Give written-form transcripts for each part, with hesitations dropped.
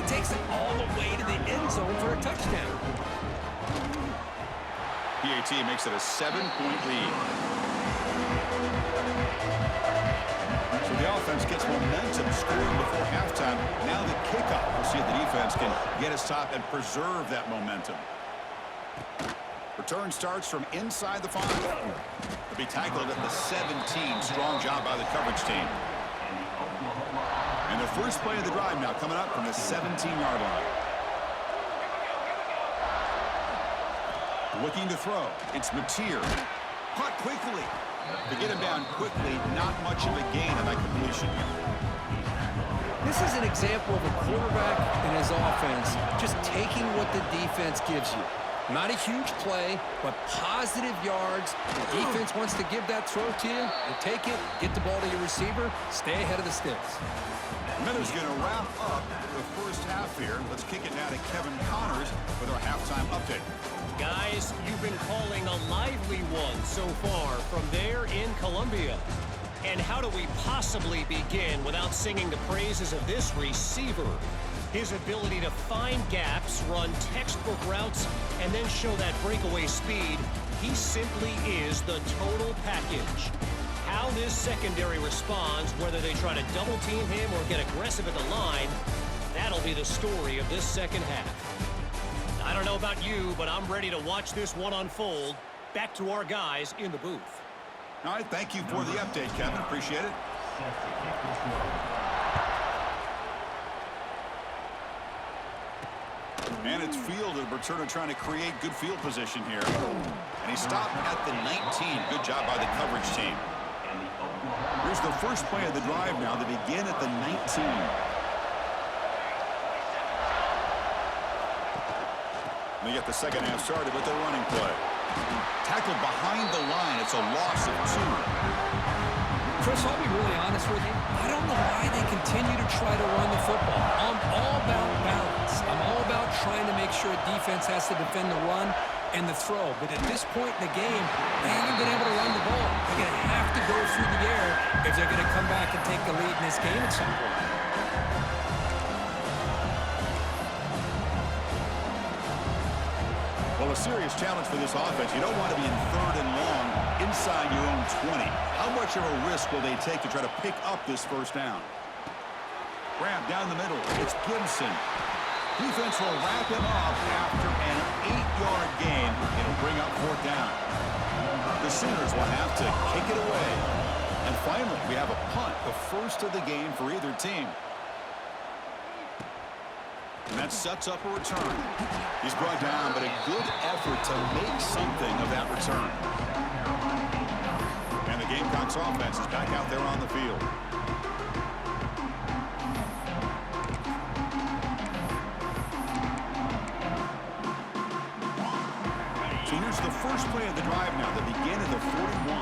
takes it all the way to the end zone for a touchdown. PAT makes it a 7-point lead. So the offense gets momentum scoring before halftime. Now the kickoff. We'll see if the defense can get his top and preserve that momentum. Return starts from inside the 5. He'll be tackled at the 17. Strong job by the coverage team. And the first play of the drive now coming up from the 17-yard line. Looking to throw. It's Mateer. Caught quickly. To get him down quickly, not much of a gain on that completion. This is an example of a quarterback and his offense just taking what the defense gives you. Not a huge play, but positive yards. The defense wants to give that throw to you. You take it, get the ball to your receiver, stay ahead of the sticks. Miller's going to wrap up the first half here. Let's kick it now to Kevin Connors with our halftime update. Guys, you've been calling a lively one so far from there in Columbia. And how do we possibly begin without singing the praises of this receiver? His ability to find gaps, run textbook routes, and then show that breakaway speed. He simply is the total package. How this secondary responds, whether they try to double-team him or get aggressive at the line, that'll be the story of this second half. I don't know about you, but I'm ready to watch this one unfold. Back to our guys in the booth. All right, thank you for the update, Kevin. Appreciate it. And it's fielded. Returner trying to create good field position here. And he stopped at the 19. Good job by the coverage team. Here's the first play of the drive now. They begin at the 19. They get the second half started with the running play. Tackled behind the line. It's a loss of 2. Chris, I'll be really honest with you. I don't know why they continue to try to run the football. I'm all about balance. I'm all about trying to make sure defense has to defend the run and the throw. But at this point in the game, they haven't been able to run the ball. They're going to have to go through the air if they're going to come back and take the lead in this game at some point. Well, a serious challenge for this offense. You don't want to be in 3rd and long inside your own 20. How much of a risk will they take to try to pick up this first down? Grab down the middle. It's Gibson. Defense will wrap him up after an 8-yard gain. It'll bring up 4th down. The Sooners will have to kick it away. And finally, we have a punt, the first of the game for either team. And that sets up a return. He's brought down, but a good effort to make something of that return. And the Gamecocks offense is back out there on the field. So here's the first play of the drive now. They begin at the 41.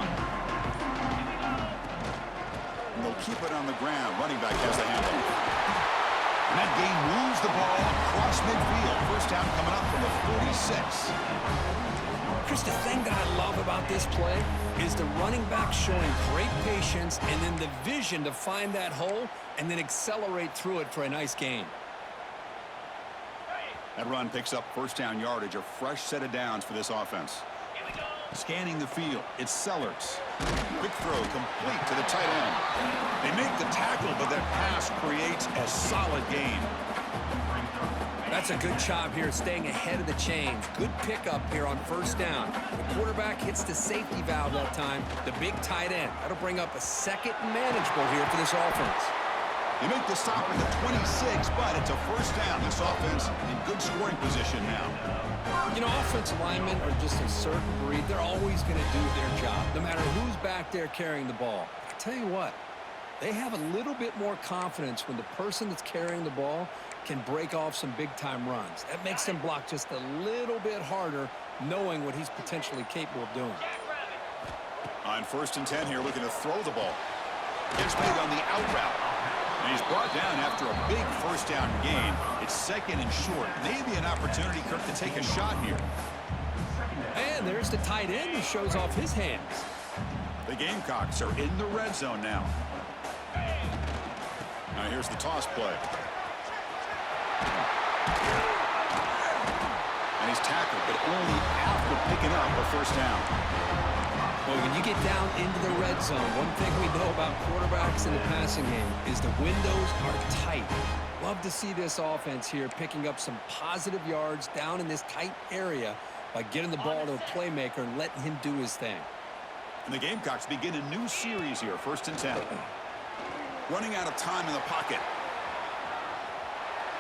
And they'll keep it on the ground. Running back has the handoff. And that game moves the ball across midfield. First down coming up from the 46. Chris, the thing that I love about this play is the running back showing great patience and then the vision to find that hole and then accelerate through it for a nice gain. That run picks up first down yardage, a fresh set of downs for this offense. Scanning the field, it's Sellers. Quick throw complete to the tight end. They make the tackle, but that pass creates a solid gain. That's a good job here, staying ahead of the chains. Good pickup here on first down. The quarterback hits the safety valve that time, the big tight end. That'll bring up a second manageable here for this offense. They make the stop at the 26, but it's a first down. This offense in good scoring position now. You know, offensive linemen are just a certain breed. They're always going to do their job, no matter who's back there carrying the ball. I tell you what, they have a little bit more confidence when the person that's carrying the ball can break off some big-time runs. That makes them block just a little bit harder, knowing what he's potentially capable of doing. On 1st and 10 here, looking to throw the ball. Gets made on the out route. And he's brought down after a big first down gain. It's 2nd and short. Maybe an opportunity, Kirk, to take a shot here. And there's the tight end who shows off his hands. The Gamecocks are in the red zone now. Now here's the toss play. And he's tackled, but only after picking up a first down. Well, when you get down into the red zone, one thing we know about quarterbacks in the passing game is the windows are tight. Love to see this offense here picking up some positive yards down in this tight area by getting the ball to a playmaker and letting him do his thing. And the Gamecocks begin a new series here, 1st and 10. Running out of time in the pocket.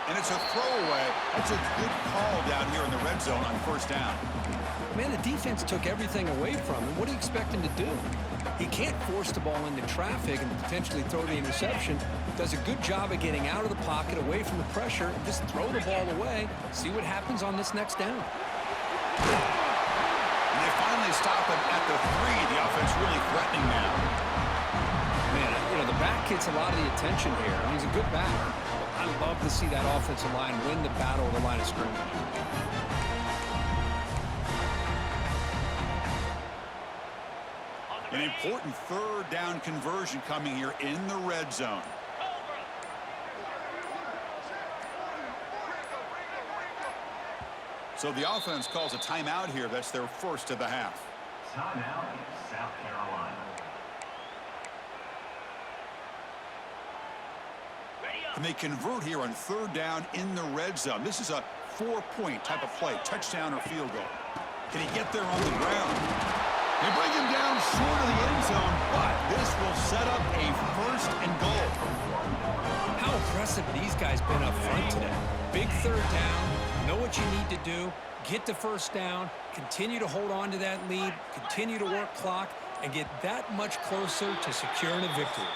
And it's a throwaway. That's a good call down here in the red zone on 1st down. Man, the defense took everything away from him. What do you expect him to do? He can't force the ball into traffic and potentially throw the interception. Does a good job of getting out of the pocket, away from the pressure, and just throw the ball away. See what happens on this next down. And they finally stop him at the 3. The offense really threatening now. Man, you know, the back gets a lot of the attention here. I mean, he's a good back. I love to see that offensive line win the battle of the line of scrimmage. An important 3rd down conversion coming here in the red zone. So the offense calls a timeout here. That's their first of the half. Timeout, South Carolina. And they convert here on 3rd down in the red zone. This is a 4-point type of play, touchdown or field goal. Can he get there on the ground? They bring him down short of the end zone, but this will set up a 1st and goal. How impressive these guys been up front today. Big 3rd down, know what you need to do, get the 1st down, continue to hold on to that lead, continue to work clock, and get that much closer to securing a victory.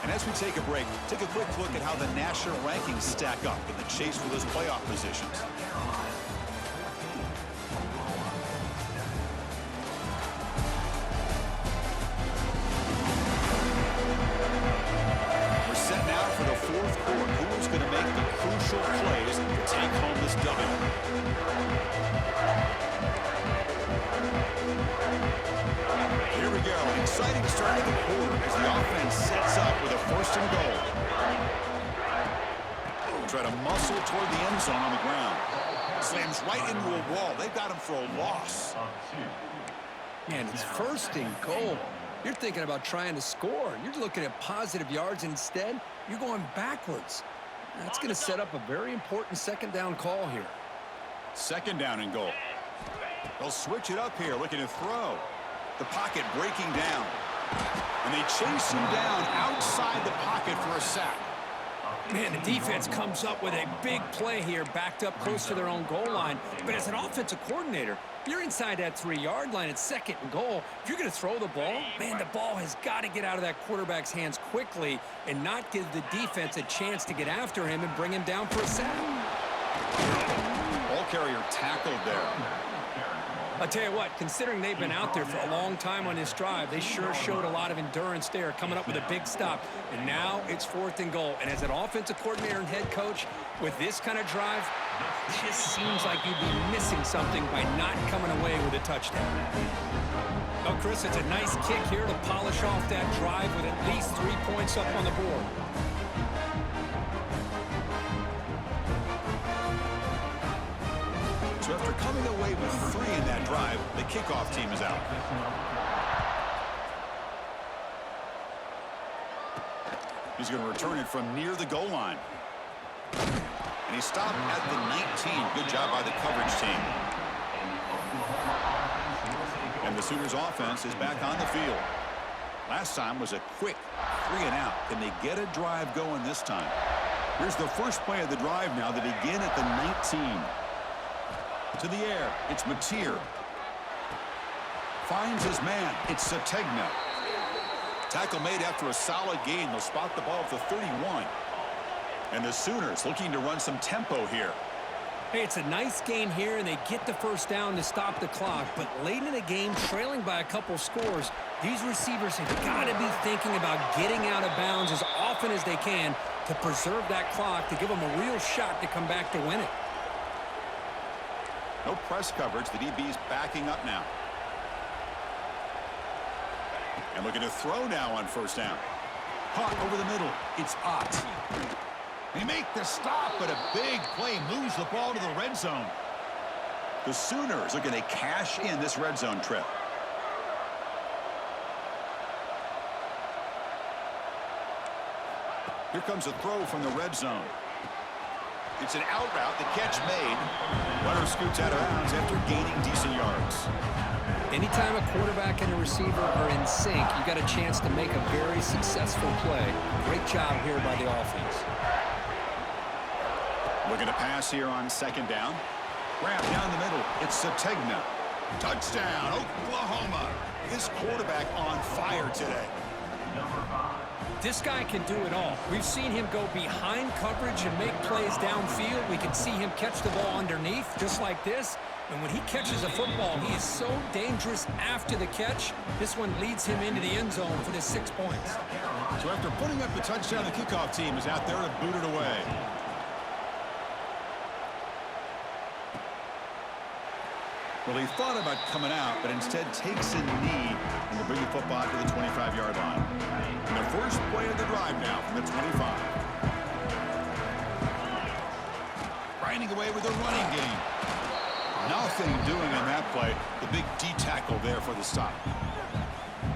And as we take a break, take a quick look at how the national rankings stack up in the chase for those playoff positions. We're set now for the 4th quarter. Who's going to make the crucial plays to take home this W? Here we go. An exciting start to the quarter as the offense sets up with a 1st and goal. Try to muscle toward the end zone on the ground. Slams right into a wall. They've got him for a loss. Man, it's 1st and goal. You're thinking about trying to score. You're looking at positive yards, and instead, you're going backwards. That's going to set up a very important 2nd down call here. 2nd down and goal. They'll switch it up here, looking to throw. The pocket breaking down. And they chase him down outside the pocket for a sack. Man, the defense comes up with a big play here, backed up close to their own goal line. But as an offensive coordinator, you're inside that 3-yard line at 2nd and goal. If you're going to throw the ball, man, the ball has got to get out of that quarterback's hands quickly and not give the defense a chance to get after him and bring him down for a sack. Ball carrier tackled there. I'll tell you what, considering they've been out there for a long time on this drive, they sure showed a lot of endurance there, coming up with a big stop. And now it's 4th and goal. And as an offensive coordinator and head coach, with this kind of drive, it just seems like you'd be missing something by not coming away with a touchdown. Oh, Chris, it's a nice kick here to polish off that drive with at least 3 points up on the board. So after coming away with 3 in that drive, the kickoff team is out. He's going to return it from near the goal line. And he stopped at the 19. Good job by the coverage team. And the Sooners offense is back on the field. Last time was a quick 3 and out. Can they get a drive going this time? Here's the first play of the drive now. They begin at the 19. To the air, it's Mateer. Finds his man, it's Sategna. Tackle made after a solid gain. They'll spot the ball at the 31. And the Sooners looking to run some tempo here. Hey, it's a nice game here, and they get the 1st down to stop the clock. But late in the game, trailing by a couple scores, these receivers have got to be thinking about getting out of bounds as often as they can to preserve that clock, to give them a real shot to come back to win it. No press coverage. The DB's backing up now. And looking to throw now on 1st down. Caught over the middle. It's Ott. They make the stop, but a big play moves the ball to the red zone. The Sooners looking to cash in this red zone trip. Here comes a throw from the red zone. It's an out route. The catch made. Runner scoots out of bounds after gaining decent yards. Anytime a quarterback and a receiver are in sync, you got a chance to make a very successful play. Great job here by the offense. Looking to pass here on second down. Grab down the middle. It's Sategna. Touchdown, Oklahoma. This quarterback on fire today. This guy can do it all. We've seen him go behind coverage and make plays downfield. We can see him catch the ball underneath, just like this. And when he catches a football, he is so dangerous after the catch. This one leads him into the end zone for the 6 points. So after putting up the touchdown, the kickoff team is out there to boot it away. Well, he thought about coming out, but instead takes a knee and will bring the football to the 25-yard line. And the first play of the drive now from the 25. Grinding away with a running game. Nothing doing on that play. The big D tackle there for the stop.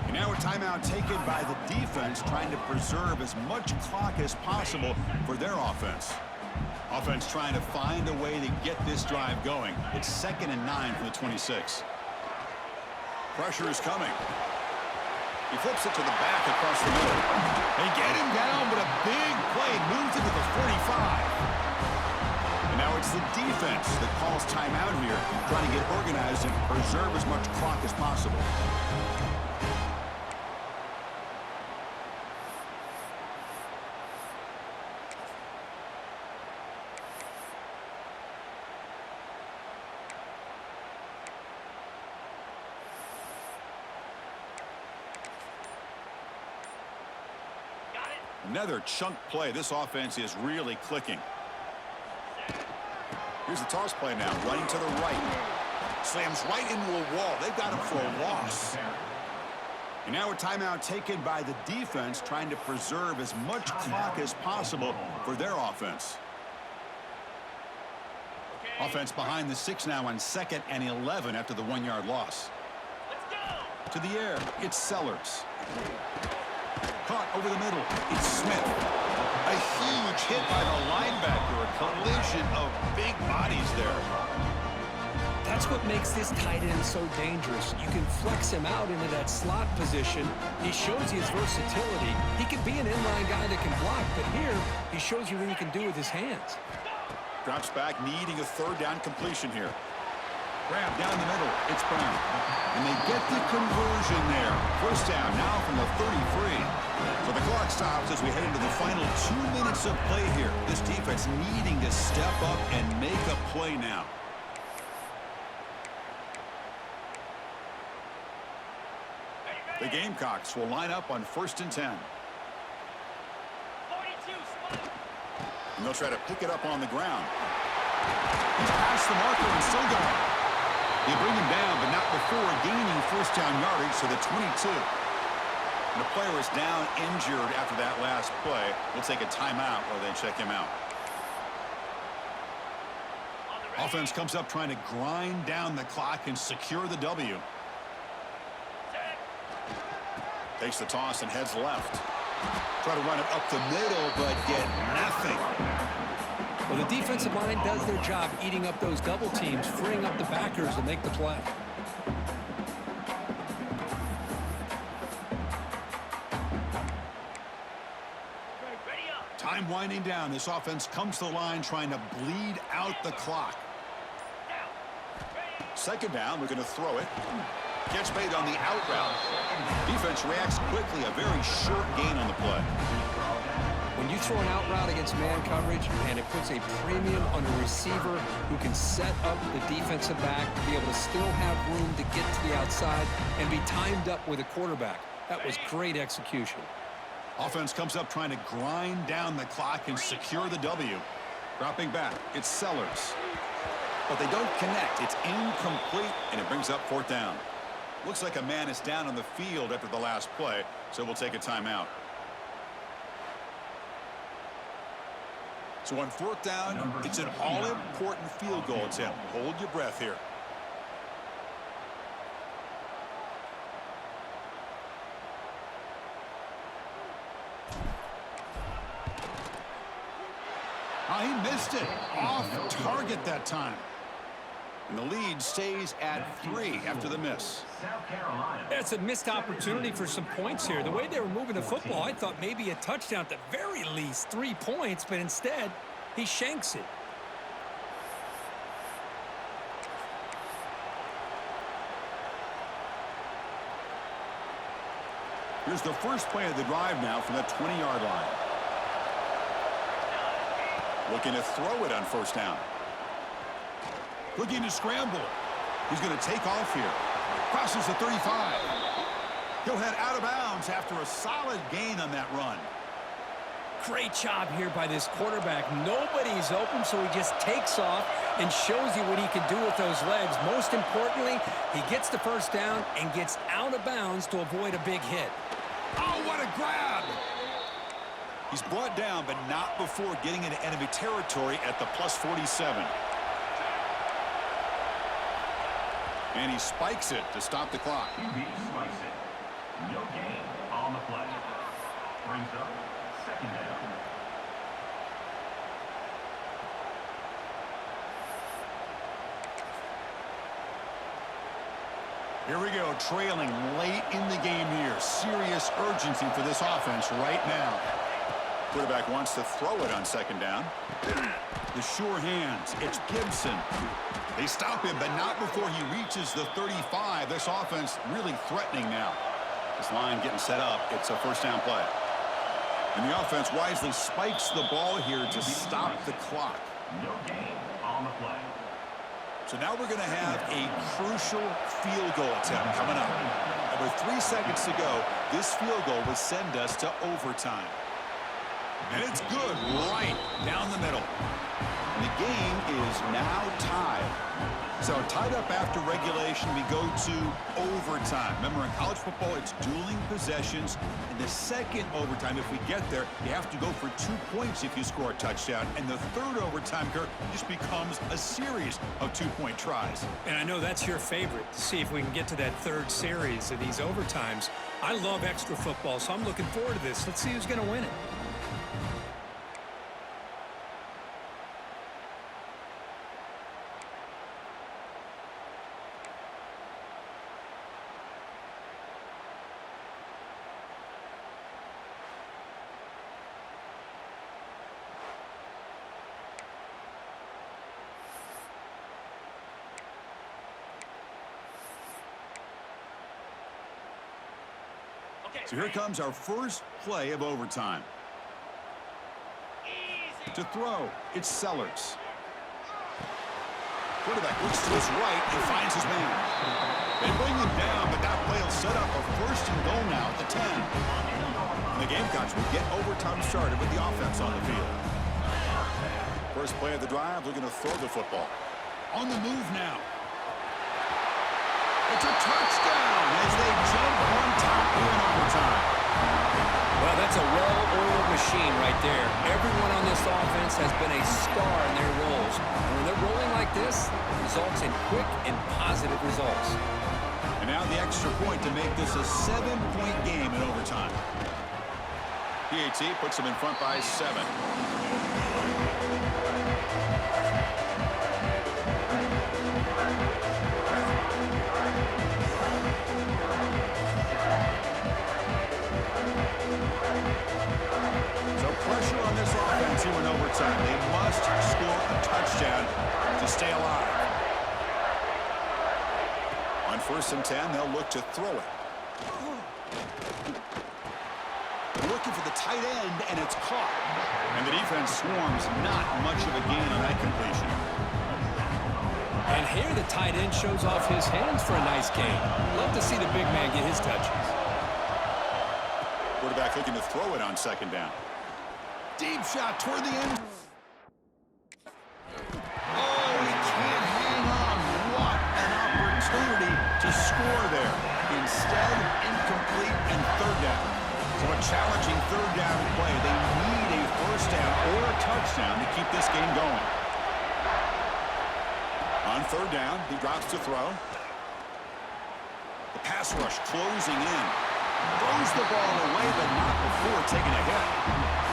And now a timeout taken by the defense, trying to preserve as much clock as possible for their offense. Offense trying to find a way to get this drive going. It's 2nd and 9 from the 26. Pressure is coming. He flips it to the back across the middle. They get him down, but a big play moves into the 45. And now it's the defense that calls timeout here, trying to get organized and preserve as much clock as possible. Another chunk play. This offense is really clicking. Here's the toss play now, running to the right. Slams right into a wall. They've got him for a loss. And now a timeout taken by the defense, trying to preserve as much clock as possible for their offense. Offense behind the 6 now on 2nd and 11 after the 1-yard loss. To the air, it's Sellers. Caught over the middle. It's Smith. A huge hit by the linebacker. A collision of big bodies there. That's what makes this tight end so dangerous. You can flex him out into that slot position. He shows you his versatility. He can be an inline guy that can block, but here he shows you what he can do with his hands. Drops back, needing a 3rd down completion here. Grab down the middle. It's Brown. And they get the conversion there. 1st down now from the 33. So the clock stops as we head into the final 2 minutes of play here. This defense needing to step up and make a play now. The Gamecocks will line up on 1st and 10. And they'll try to pick it up on the ground. He's past the marker and still going. They bring him down, but not before gaining 1st down yardage to the 22. And the player is down injured after that last play. We'll take a timeout while they check him out. Offense comes up trying to grind down the clock and secure the W. Takes the toss and heads left. Try to run it up the middle, but get nothing. Well, the defensive line does their job eating up those double teams, freeing up the backers to make the play. Time winding down. This offense comes to the line trying to bleed out the clock. 2nd down, we're going to throw it. Catch made on the out route. Defense reacts quickly. A very short gain on the play. When you throw an out route against man coverage, and it puts a premium on a receiver who can set up the defensive back to be able to still have room to get to the outside and be timed up with a quarterback. That was great execution. Offense comes up trying to grind down the clock and secure the W. Dropping back, it's Sellers. But they don't connect. It's incomplete, and it brings up 4th down. Looks like a man is down on the field after the last play, so we'll take a timeout. So on 4th down, it's an all-important field goal attempt. Hold your breath here. he missed it. Off target that time. And the lead stays at 3 after the miss. South Carolina. That's a missed opportunity for some points here. The way they were moving the football, I thought maybe a touchdown at the very least, 3 points, but instead, he shanks it. Here's the first play of the drive now from that 20-yard line. Looking to throw it on first down. Looking to scramble. He's going to take off here. Crosses the 35. He'll head out of bounds after a solid gain on that run. Great job here by this quarterback. Nobody's open, so he just takes off and shows you what he can do with those legs. Most importantly, he gets the first down and gets out of bounds to avoid a big hit. Oh, what a grab! He's brought down, but not before getting into enemy territory at the +47. And he spikes it to stop the clock. QB spikes it. No gain on the play. Brings up second down. Here we go, trailing late in the game here. Serious urgency for this offense right now. Quarterback wants to throw it on second down. The sure hands. It's Gibson. They stop him, but not before he reaches the 35. This offense really threatening now. This line getting set up. It's a first down play. And the offense wisely spikes the ball here to stop the clock. No gain on the play. So now we're going to have a crucial field goal attempt coming up. And with 3 seconds to go, this field goal would send us to overtime. And it's good right down the middle. And the game is now tied. So tied up after regulation, we go to overtime. Remember, in college football, it's dueling possessions. In the second overtime, if we get there, you have to go for 2 points if you score a touchdown. And the third overtime, Kirk, just becomes a series of 2-point tries. And I know that's your favorite, to see if we can get to that third series of these overtimes. I love extra football, so I'm looking forward to this. Let's see who's going to win it. So here comes our first play of overtime. To throw, it's Sellers. Quarterback looks to his right and finds his man. They bring him down, but that play will set up a first and goal now at the 10. And the Gamecocks will get overtime started with the offense on the field. First play of the drive, looking to throw the football. On the move now. It's a touchdown as they jump on top here in overtime. Well, that's a well-oiled machine right there. Everyone on this offense has been a star in their roles. And when they're rolling like this, it results in quick and positive results. And now the extra point to make this a 7-point game in overtime. PAT puts them in front by 7. Pressure on this offense here in overtime. They must score a touchdown to stay alive. On 1st and 10, they'll look to throw it. Looking for the tight end, and it's caught. And the defense swarms. Not much of a gain on that completion. And here the tight end shows off his hands for a nice game. Love to see the big man get his touches. Quarterback looking to throw it on second down. Deep shot toward the end. Oh, he can't hang on. What an opportunity to score there. Instead, incomplete and third down. So a challenging third down play. They need a first down or a touchdown to keep this game going. On third down, he drops to throw. The pass rush closing in. Throws the ball away, but not before taking a hit.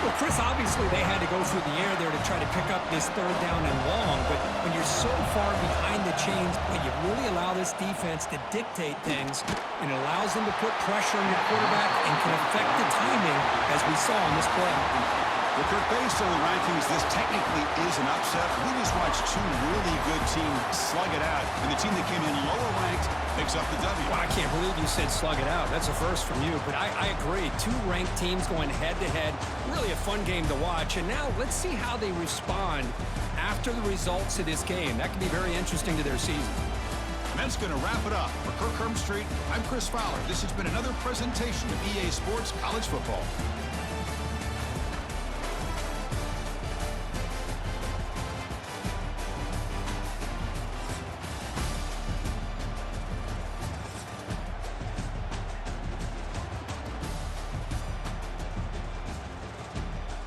Well, Chris, obviously they had to go through the air there to try to pick up this third down and long, but when you're so far behind the chains, you really allow this defense to dictate things, and it allows them to put pressure on your quarterback and can affect the timing, as we saw in this play. Well, Kurt, based on the rankings, this technically is an upset. We just watched two really good teams slug it out, and the team that came in lower ranked picks up the W. Well, I can't believe you said slug it out. That's a first from you, but I agree. Two ranked teams going head-to-head. Really a fun game to watch, and now let's see how they respond after the results of this game. That could be very interesting to their season. And that's going to wrap it up. For Kirk Herbstreit, I'm Chris Fowler. This has been another presentation of EA Sports College Football.